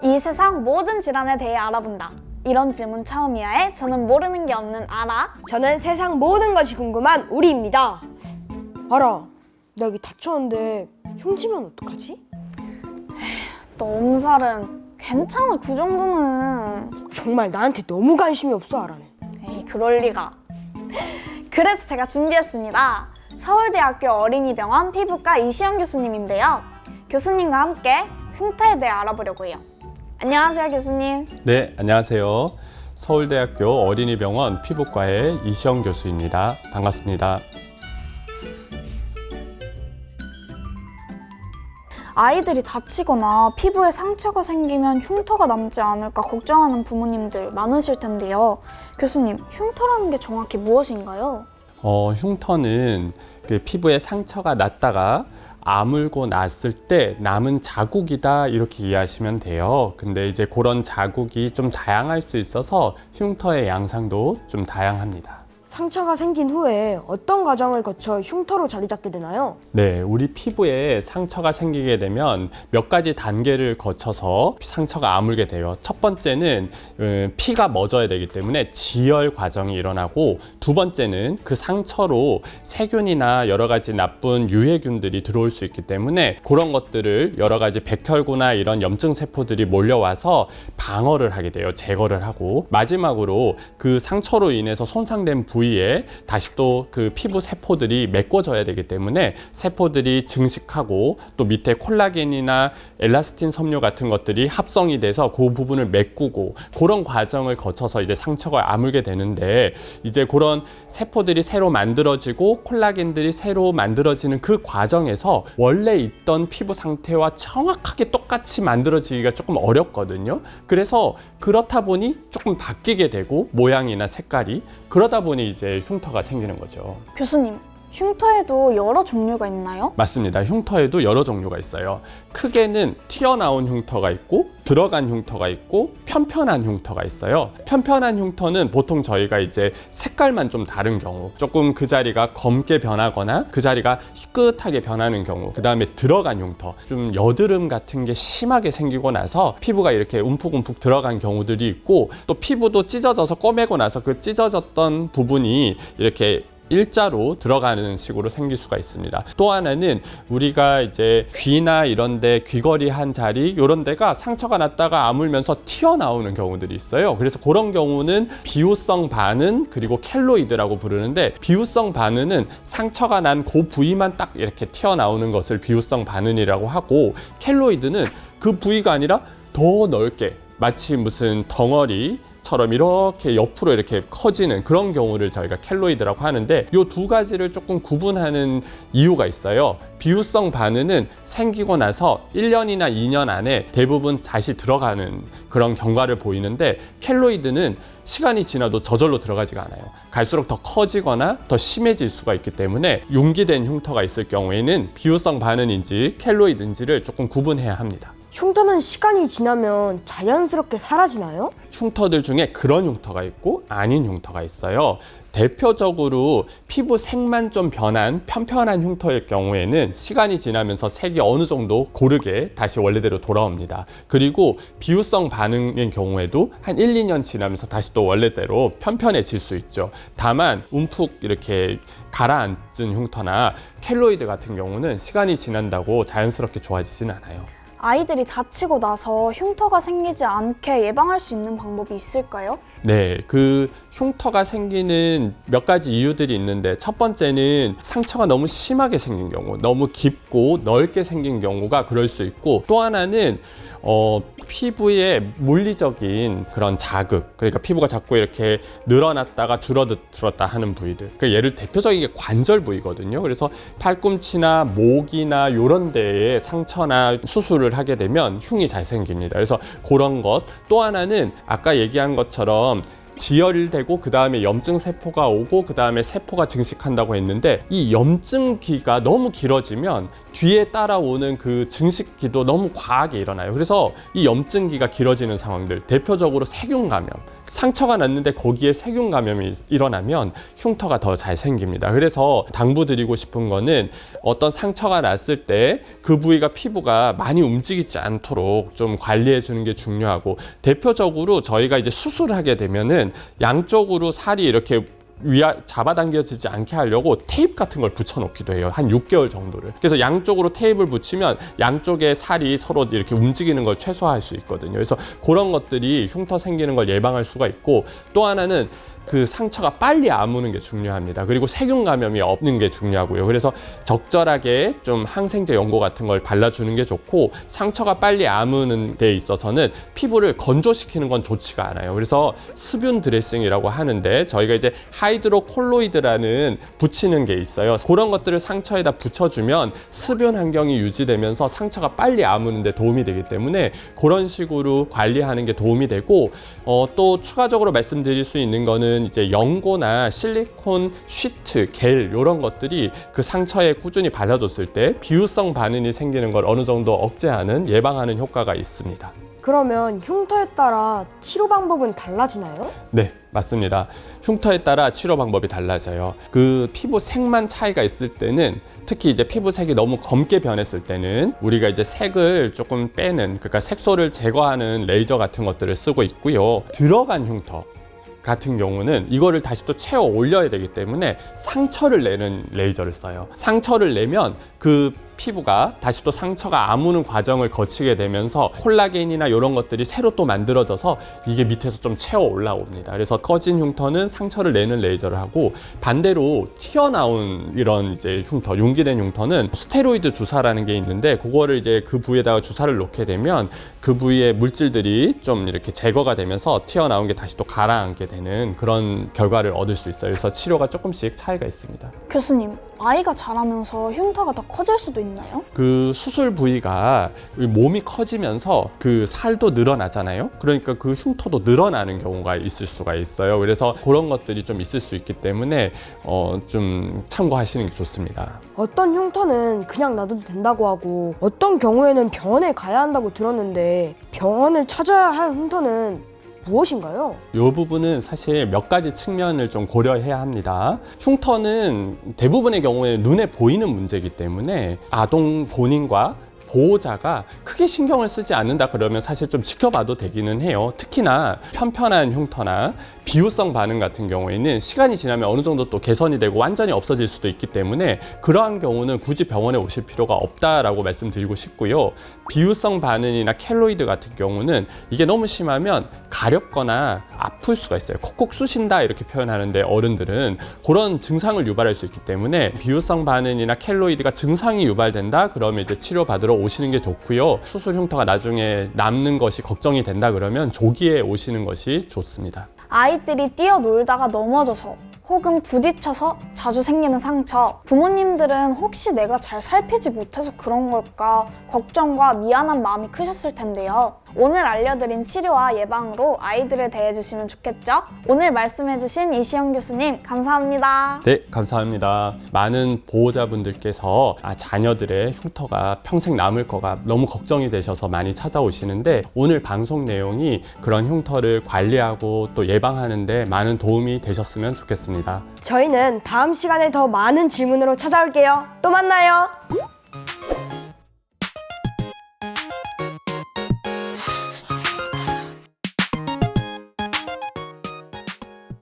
이 세상 모든 질환에 대해 알아본다. 이런 질문 처음이야 해 저는 모르는 게 없는 아라. 저는 세상 모든 것이 궁금한 우리입니다. 알아, 나 여기 다쳤는데 흉지면 어떡하지? 너 엄살은 괜찮아, 그 정도는. 정말 나한테 너무 관심이 없어, 아라는. 에이, 그럴 리가. 그래서 제가 준비했습니다. 서울대학교 어린이병원 피부과 이시영 교수님인데요. 교수님과 함께 흉터에 대해 알아보려고 해요. 안녕하세요, 교수님. 네, 안녕하세요. 서울대학교 어린이병원 피부과의 이시영 교수입니다. 반갑습니다. 아이들이 다치거나 피부에 상처가 생기면 흉터가 남지 않을까 걱정하는 부모님들 많으실 텐데요. 교수님, 흉터라는 게 정확히 무엇인가요? 흉터는 그 피부에 상처가 났다가 아물고 났을 때 남은 자국이다, 이렇게 이해하시면 돼요. 근데 이제 그런 자국이 좀 다양할 수 있어서 흉터의 양상도 좀 다양합니다. 상처가 생긴 후에 어떤 과정을 거쳐 흉터로 자리 잡게 되나요? 네, 우리 피부에 상처가 생기게 되면 몇 가지 단계를 거쳐서 상처가 아물게 돼요. 첫 번째는 피가 멎어야 되기 때문에 지열 과정이 일어나고, 두 번째는 그 상처로 세균이나 여러 가지 나쁜 유해균들이 들어올 수 있기 때문에 그런 것들을 여러 가지 백혈구나 이런 염증 세포들이 몰려와서 방어를 하게 돼요. 제거를 하고, 마지막으로 그 상처로 인해서 손상된 부위에 다시 또 그 피부 세포들이 메꿔져야 되기 때문에 세포들이 증식하고 또 밑에 콜라겐이나 엘라스틴 섬유 같은 것들이 합성이 돼서 그 부분을 메꾸고, 그런 과정을 거쳐서 이제 상처가 아물게 되는데, 이제 그런 세포들이 새로 만들어지고 콜라겐들이 새로 만들어지는 그 과정에서 원래 있던 피부 상태와 정확하게 똑같이 만들어지기가 조금 어렵거든요. 그래서 그렇다 보니 조금 바뀌게 되고, 모양이나 색깔이, 그러다 보니 이제 흉터가 생기는 거죠. 교수님, 흉터에도 여러 종류가 있나요? 맞습니다. 흉터에도 여러 종류가 있어요. 크게는 튀어나온 흉터가 있고, 들어간 흉터가 있고, 편편한 흉터가 있어요. 편편한 흉터는 보통 저희가 이제 색깔만 좀 다른 경우, 조금 그 자리가 검게 변하거나 그 자리가 희끗하게 변하는 경우, 그 다음에 들어간 흉터, 좀 여드름 같은 게 심하게 생기고 나서 피부가 이렇게 움푹움푹 들어간 경우들이 있고, 또 피부도 찢어져서 꼬매고 나서 그 찢어졌던 부분이 이렇게 일자로 들어가는 식으로 생길 수가 있습니다. 또 하나는 우리가 이제 귀나 이런데 귀걸이 한 자리, 이런 데가 상처가 났다가 아물면서 튀어나오는 경우들이 있어요. 그래서 그런 경우는 비후성 반응, 그리고 켈로이드라고 부르는데, 비후성 반응은 상처가 난 그 부위만 딱 이렇게 튀어나오는 것을 비후성 반응이라고 하고, 켈로이드는 그 부위가 아니라 더 넓게, 마치 무슨 덩어리 처럼 이렇게 옆으로 이렇게 커지는 그런 경우를 저희가 켈로이드라고 하는데, 이 두 가지를 조금 구분하는 이유가 있어요. 비후성 반응은 생기고 나서 1년이나 2년 안에 대부분 다시 들어가는 그런 경과를 보이는데, 켈로이드는 시간이 지나도 저절로 들어가지가 않아요. 갈수록 더 커지거나 더 심해질 수가 있기 때문에 용기된 흉터가 있을 경우에는 비후성 반응인지 켈로이드인지를 조금 구분해야 합니다. 흉터는 시간이 지나면 자연스럽게 사라지나요? 흉터들 중에 그런 흉터가 있고 아닌 흉터가 있어요. 대표적으로 피부 색만 좀 변한 편편한 흉터일 경우에는 시간이 지나면서 색이 어느 정도 고르게 다시 원래대로 돌아옵니다. 그리고 비후성 반응인 경우에도 한 1, 2년 지나면서 다시 또 원래대로 편편해질 수 있죠. 다만 움푹 이렇게 가라앉은 흉터나 켈로이드 같은 경우는 시간이 지난다고 자연스럽게 좋아지진 않아요. 아이들이 다치고 나서 흉터가 생기지 않게 예방할 수 있는 방법이 있을까요? 네, 그 흉터가 생기는 몇 가지 이유들이 있는데, 첫 번째는 상처가 너무 심하게 생긴 경우, 너무 깊고 넓게 생긴 경우가 그럴 수 있고, 또 하나는 피부에 물리적인 그런 자극, 그러니까 피부가 자꾸 이렇게 늘어났다가 줄어들었다 하는 부위들, 그 예를 대표적인 게 관절 부위거든요. 그래서 팔꿈치나 목이나 이런 데에 상처나 수술을 하게 되면 흉이 잘 생깁니다. 그래서 그런 것. 또 하나는 아까 얘기한 것처럼 지혈되고 그 다음에 염증 세포가 오고 그 다음에 세포가 증식한다고 했는데, 이 염증기가 너무 길어지면 뒤에 따라오는 그 증식기도 너무 과하게 일어나요. 그래서 이 염증기가 길어지는 상황들, 대표적으로 세균 감염, 상처가 났는데 거기에 세균 감염이 일어나면 흉터가 더 잘 생깁니다. 그래서 당부드리고 싶은 거는 어떤 상처가 났을 때 그 부위가 피부가 많이 움직이지 않도록 좀 관리해 주는 게 중요하고, 대표적으로 저희가 이제 수술을 하게 되면은 양쪽으로 살이 이렇게 잡아당겨지지 않게 하려고 테이프 같은 걸 붙여놓기도 해요. 한 6개월 정도를. 그래서 양쪽으로 테이프를 붙이면 양쪽의 살이 서로 이렇게 움직이는 걸 최소화할 수 있거든요. 그래서 그런 것들이 흉터 생기는 걸 예방할 수가 있고, 또 하나는 그 상처가 빨리 아무는 게 중요합니다. 그리고 세균 감염이 없는 게 중요하고요. 그래서 적절하게 좀 항생제 연고 같은 걸 발라주는 게 좋고, 상처가 빨리 아무는 데 있어서는 피부를 건조시키는 건 좋지가 않아요. 그래서 수분 드레싱이라고 하는데, 저희가 이제 하이드로콜로이드라는 붙이는 게 있어요. 그런 것들을 상처에다 붙여주면 수분 환경이 유지되면서 상처가 빨리 아무는 데 도움이 되기 때문에 그런 식으로 관리하는 게 도움이 되고, 또 추가적으로 말씀드릴 수 있는 거는 이제 연고나 실리콘 시트, 겔 이런 것들이 그 상처에 꾸준히 발라줬을 때 비유성 반응이 생기는 걸 어느 정도 억제하는, 예방하는 효과가 있습니다. 그러면 흉터에 따라 치료 방법은 달라지나요? 네, 맞습니다. 흉터에 따라 치료 방법이 달라져요. 그 피부색만 차이가 있을 때는, 특히 이제 피부색이 너무 검게 변했을 때는 우리가 이제 색을 조금 빼는, 그러니까 색소를 제거하는 레이저 같은 것들을 쓰고 있고요. 들어간 흉터 같은 경우는 이거를 다시 또 채워 올려야 되기 때문에 상처를 내는 레이저를 써요. 상처를 내면 그 피부가 다시 또 상처가 아무는 과정을 거치게 되면서 콜라겐이나 이런 것들이 새로 또 만들어져서 이게 밑에서 좀 채워 올라옵니다. 그래서 꺼진 흉터는 상처를 내는 레이저를 하고, 반대로 튀어나온 이런 이제 흉터, 용기된 흉터는 스테로이드 주사라는 게 있는데, 그거를 이제 그 부위에다가 주사를 놓게 되면 그 부위의 물질들이 좀 이렇게 제거가 되면서 튀어나온 게 다시 또 가라앉게 되는 그런 결과를 얻을 수 있어요. 그래서 치료가 조금씩 차이가 있습니다. 교수님, 아이가 자라면서 흉터가 더 커질 수도 있나요? 그 수술 부위가 몸이 커지면서 그 살도 늘어나잖아요. 그러니까 그 흉터도 늘어나는 경우가 있을 수가 있어요. 그래서 그런 것들이 좀 있을 수 있기 때문에 좀 참고하시는 게 좋습니다. 어떤 흉터는 그냥 놔둬도 된다고 하고, 어떤 경우에는 병원에 가야 한다고 들었는데, 병원을 찾아야 할 흉터는 무엇인가요? 이 부분은 사실 몇 가지 측면을 좀 고려해야 합니다. 흉터는 대부분의 경우에 눈에 보이는 문제이기 때문에 아동 본인과 보호자가 크게 신경을 쓰지 않는다 그러면 사실 좀 지켜봐도 되기는 해요. 특히나 편편한 흉터나 비유성 반응 같은 경우에는 시간이 지나면 어느 정도 또 개선이 되고 완전히 없어질 수도 있기 때문에 그러한 경우는 굳이 병원에 오실 필요가 없다라고 말씀드리고 싶고요. 비유성 반응이나 켈로이드 같은 경우는 이게 너무 심하면 가렵거나 아플 수가 있어요. 콕콕 쑤신다 이렇게 표현하는데, 어른들은 그런 증상을 유발할 수 있기 때문에 비유성 반응이나 켈로이드가 증상이 유발된다 그러면 이제 치료받으러 오시는 게 좋고요. 수술 흉터가 나중에 남는 것이 걱정이 된다 그러면 조기에 오시는 것이 좋습니다. 아이들이 뛰어놀다가 넘어져서 혹은 부딪혀서 자주 생기는 상처, 부모님들은 혹시 내가 잘 살피지 못해서 그런 걸까 걱정과 미안한 마음이 크셨을 텐데요. 오늘 알려드린 치료와 예방으로 아이들을 대해주시면 좋겠죠? 오늘 말씀해주신 이시영 교수님 감사합니다. 네, 감사합니다. 많은 보호자분들께서 자녀들의 흉터가 평생 남을 거가 너무 걱정이 되셔서 많이 찾아오시는데, 오늘 방송 내용이 그런 흉터를 관리하고 또 예방하는 데 많은 도움이 되셨으면 좋겠습니다. 저희는 다음 시간에 더 많은 질문으로 찾아올게요. 또 만나요.